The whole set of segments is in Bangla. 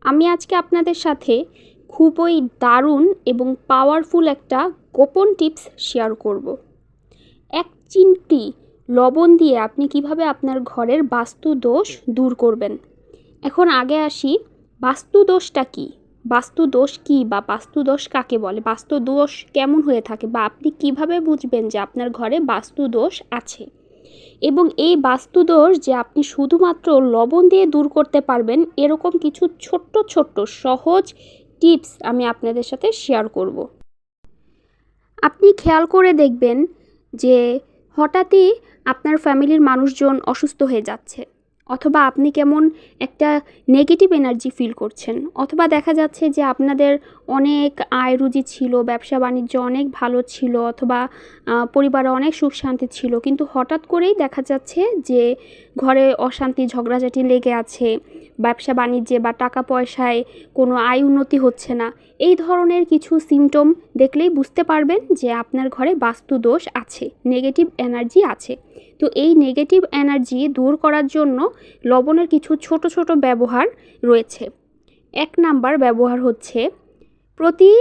আমি আজকে আপনাদের সাথে খুবই দারুণ এবং পাওয়ারফুল একটা গোপন টিপস শেয়ার করব। এক চিমটি লবণ দিয়ে আপনি কিভাবে আপনার ঘরের বাস্তু দোষ দূর করবেন। এখন আগে আসি, বাস্তু দোষটা কী, বাস্তু দোষ কী বা বাস্তু দোষ কাকে বলে, বাস্তু দোষ কেমন হয়ে থাকে বা আপনি কিভাবে বুঝবেন যে আপনার ঘরে বাস্তু দোষ আছে, এবং এই বাস্তু দোষ যে আপনি শুধুমাত্র লবণ দিয়ে দূর করতে পারবেন এরকম কিছু ছোট্ট ছোট্ট সহজ টিপস আমি আপনাদের সাথে শেয়ার করব। আপনি খেয়াল করে দেখবেন যে হঠাৎই আপনার ফ্যামিলির মানুষজন অসুস্থ হয়ে যাচ্ছে, অথবা আপনি কেমন একটা নেগেটিভ এনার্জি ফিল করছেন, অথবা দেখা যাচ্ছে যে আপনাদের অনেক আয় রুজি ছিল, ব্যবসা বাণিজ্য অনেক ভালো ছিল, অথবা পরিবারে অনেক সুখ শান্তি ছিল, কিন্তু হঠাৎ করেই দেখা যাচ্ছে যে ঘরে অশান্তি ঝগড়াঝাটি লেগে আছে, ব্যবসা বাণিজ্যে বা টাকা পয়সায় কোনো আয় উন্নতি হচ্ছে না। এই ধরনের কিছু সিমটম দেখলেই বুঝতে পারবেন যে আপনার ঘরে বাস্তু দোষ আছে, নেগেটিভ এনার্জি আছে। তো এই নেগেটিভ এনার্জি দূর করার জন্য লবণের কিছু ছোট ছোট ব্যবহার রয়েছে। 1 নাম্বার ব্যবহার হচ্ছে, প্রতি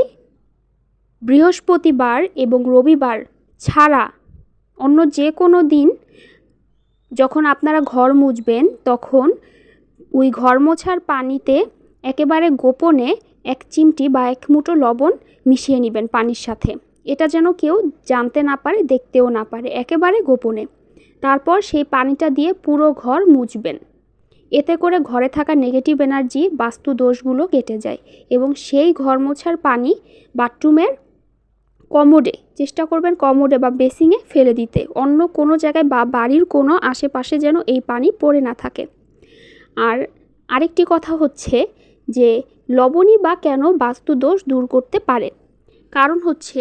বৃহস্পতিবার এবং রবিবার ছাড়া অন্য যে কোনো দিন যখন আপনারা ঘর মুছবেন তখন ওই ঘর মোছার পানিতে একেবারে গোপনে 1 চিমটি বা 1 মুঠো লবণ মিশিয়ে নেবেন পানির সাথে। এটা যেন কেউ জানতে না পারে, দেখতেও না পারে, একেবারে গোপনে। তারপর সেই পানিটা দিয়ে পুরো ঘর মুছবেন। এতে করে ঘরে থাকা নেগেটিভ এনার্জি, বাস্তু দোষগুলো কেটে যায়, এবং সেই ঘর মোছার পানি বাথরুমের কমোডে, চেষ্টা করবেন কমোডে বা বেসিংয়ে ফেলে দিতে, অন্য কোনো জায়গায় বা বাড়ির কোনো আশেপাশে যেন এই পানি পড়ে না থাকে। আর আরেকটি কথা হচ্ছে যে লবণই বা কেন বাস্তু দোষ দূর করতে পারে, কারণ হচ্ছে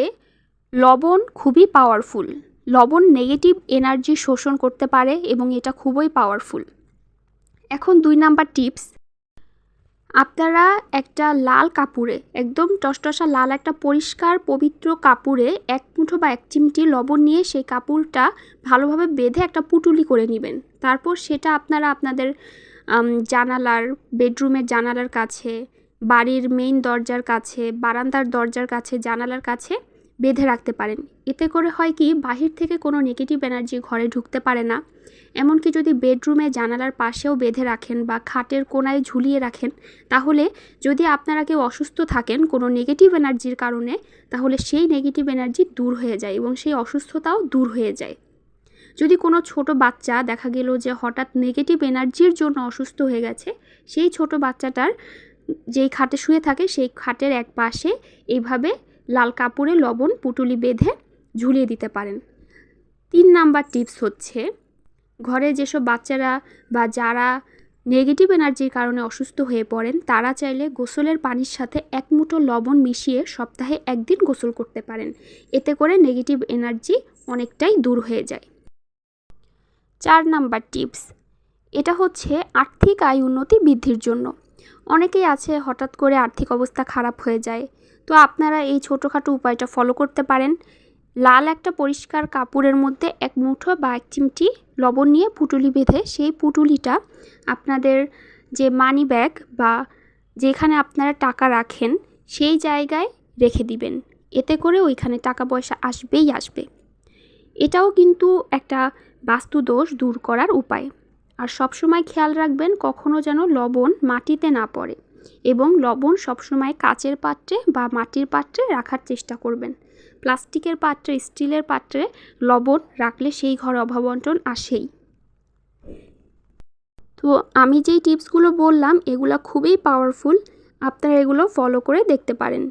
লবণ খুবই পাওয়ারফুল। লবণ নেগেটিভ এনার্জি শোষণ করতে পারে এবং এটা খুবই পাওয়ারফুল। এখন 2 নাম্বার টিপস, আপনারা একটা লাল কাপড়ে, একদম টসটসা লাল একটা পরিষ্কার পবিত্র কাপড়ে 1 মুঠো বা 1 চিমটি লবণ নিয়ে সেই কাপড়টা ভালোভাবে বেঁধে একটা পুঁটুলি করে নেবেন। তারপর সেটা আপনারা আপনাদের জানালার, বেডরুমের জানালার কাছে, বাড়ির মেইন দরজার কাছে, বারান্দার দরজার কাছে, জানালার কাছে বেঁধে রাখতে পারেন। এতে করে হয় কি, বাহির থেকে কোনো নেগেটিভ এনার্জি ঘরে ঢুকতে পারে না। এমনকি যদি বেডরুমে জানালার পাশেও বেঁধে রাখেন বা খাটের কোণায় ঝুলিয়ে রাখেন, তাহলে যদি আপনারা কেউ অসুস্থ থাকেন কোনো নেগেটিভ এনার্জির কারণে, তাহলে সেই নেগেটিভ এনার্জি দূর হয়ে যায় এবং সেই অসুস্থতাও দূর হয়ে যায়। যদি কোনো ছোট বাচ্চা দেখা গেল যে হঠাৎ নেগেটিভ এনার্জির জন্য অসুস্থ হয়ে গেছে, সেই ছোট বাচ্চাটার যেই খাটে শুয়ে থাকে সেই খাটের এক পাশে এইভাবে লাল কাপড়ে লবণ পুঁটুলি বেঁধে ঝুলিয়ে দিতে পারেন। 3 নাম্বার টিপস হচ্ছে, ঘরে যেসব বাচ্চারা বা যারা নেগেটিভ এনার্জির কারণে অসুস্থ হয়ে পড়েন, তারা চাইলে গোসলের পানির সাথে 1 মুঠো লবণ মিশিয়ে সপ্তাহে 1 দিন গোসল করতে পারেন। এতে করে নেগেটিভ এনার্জি অনেকটাই দূর হয়ে যায়। 4 নাম্বার টিপস, এটা হচ্ছে আর্থিক আয় উন্নতি বৃদ্ধির জন্য। অনেকেই আছে হঠাৎ করে আর্থিক অবস্থা খারাপ হয়ে যায়, তো আপনারা এই ছোটোখাটো উপায়টা ফলো করতে পারেন। লাল একটা পরিষ্কার কাপড়ের মধ্যে 1 মুঠো বা 1 চিমটি লবণ নিয়ে পুঁটুলি বেঁধে সেই পুঁটুলিটা আপনাদের যে মানি ব্যাগ বা যেখানে আপনারা টাকা রাখেন সেই জায়গায় রেখে দিবেন। এতে করে ওইখানে টাকা পয়সা আসবেই আসবে। এটাও কিন্তু একটা বাস্তু দোষ দূর করার উপায়। আর সবসময় খেয়াল রাখবেন কখনো যেন লবণ মাটিতে না পড়ে, এবং লবণ সবসময় কাচের পাত্রে বা মাটির পাত্রে রাখার চেষ্টা করবেন। প্লাস্টিকের পাত্রে, স্টিলের পাত্রে লবণ রাখলে সেই ঘরে অভাব অনটন আসেই। তো আমি যেই টিপসগুলো বললাম এগুলো খুবই পাওয়ারফুল, আপনারা এগুলো ফলো করে দেখতে পারেন।